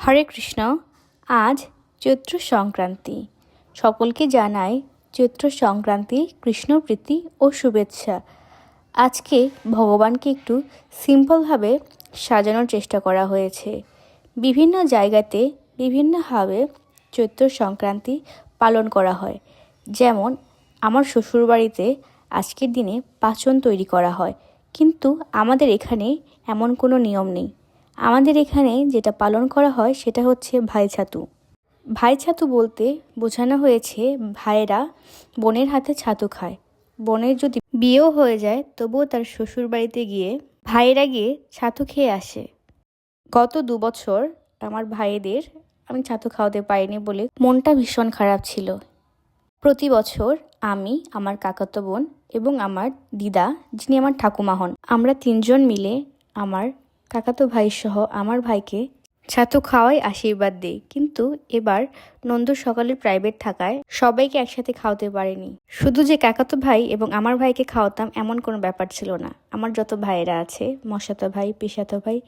হরে কৃষ্ণ। আজ চৈত্র সংক্রান্তি। সকলকে জানাই চৈত্র সংক্রান্তি কৃষ্ণপ্রীতি ও শুভেচ্ছা। আজকে ভগবানকে একটু সিম্পলভাবে সাজানোর চেষ্টা করা হয়েছে। বিভিন্ন জায়গাতে বিভিন্নভাবে চৈত্র সংক্রান্তি পালন করা হয়। যেমন আমার শ্বশুরবাড়িতে আজকের দিনে পাঁচন তৈরি করা হয়, কিন্তু আমাদের এখানে এমন কোনো নিয়ম নেই। আমাদের এখানে যেটা পালন করা হয় সেটা হচ্ছে ভাইছাতু। ভাইছাতু বলতে বোঝানো হয়েছে ভাইয়েরা বোনের হাতে ছাতু খায়। বোনের যদি বিয়েও হয়ে যায় তবুও তার শ্বশুর বাড়িতে গিয়ে ভাইয়েরা গিয়ে ছাতু খেয়ে আসে। গত 2 বছর আমার ভাইদের আমি ছাতু খাওয়াতে পারিনি বলে মনটা ভীষণ খারাপ ছিল। প্রতি বছর আমি, আমার কাকাতো বোন এবং আমার দিদা, যিনি আমার ঠাকুমা হন, আমরা 3জন মিলে আমার কাকাতো ভাই সহ আমার ভাইকে ছাতু খাওয়াই আশীর্বাদ দিই। কিন্তু এবার নন্দুর সকালের প্রাইভেট থাকায় সবাইকে একসাথে খাওয়াতে পারিনি। শুধু যে কাকাতো ভাই এবং আমার ভাইকে খাওয়াতাম এমন কোনো ব্যাপার ছিল না। আমার যত ভাইয়েরা আছে, মশাতো ভাই, পিসাতো ভাই,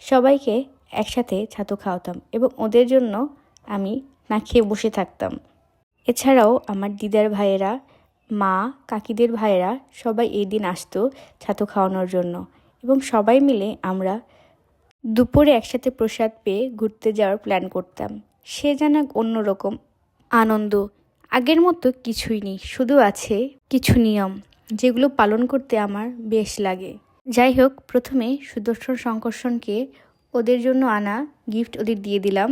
সবাইকে একসাথে ছাতু খাওয়াতাম এবং ওদের জন্য আমি না খেয়ে বসে থাকতাম। এছাড়াও আমার দিদার ভাইয়েরা, মা, কাকিদের ভাইয়েরা সবাই এই দিন আসতো ছাতু খাওয়ানোর জন্য এবং সবাই মিলে আমরা দুপুরে একসাথে প্রসাদ পেয়ে ঘুরতে যাওয়ার প্ল্যান করতাম। সে যেন অন্যরকম আনন্দ। আগের মতো কিছুই নেই, শুধু আছে কিছু নিয়ম যেগুলো পালন করতে আমার বেশ লাগে। যাই হোক, প্রথমে সুদর্শন সংকর্ষণকে ওদের জন্য আনা গিফট ওদের দিয়ে দিলাম।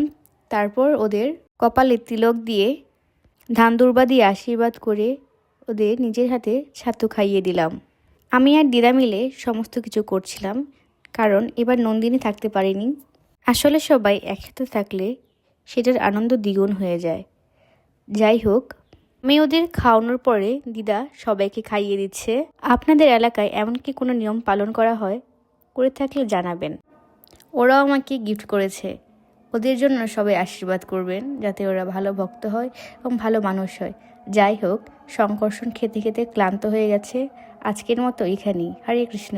তারপর ওদের কপালে তিলক দিয়ে ধান দুর্বা দিয়ে আশীর্বাদ করে ওদের নিজের হাতে ছাতু খাইয়ে দিলাম। আমি আর দিদা মিলে সমস্ত কিছু করছিলাম, কারণ এবার নন্দিনী থাকতে পারেনি। আসলে সবাই একসাথে থাকলে সেটার আনন্দ দ্বিগুণ হয়ে যায়। যাই হোক, আমি ওদের খাওয়ানোর পরে দিদা সবাইকে খাইয়ে দিচ্ছে। আপনাদের এলাকায় এমন কি কোনো নিয়ম পালন করা হয়? করে থাকলে জানাবেন। ওরাও আমাকে গিফট করেছে। ওদের জন্য সবাই আশীর্বাদ করবেন যাতে ওরা ভালো ভক্ত হয় এবং ভালো মানুষ হয়। যাই হোক, সংকর্ষণ খেতে খেতে ক্লান্ত হয়ে গেছে। আজকের মতো এখানেই। হরে কৃষ্ণ।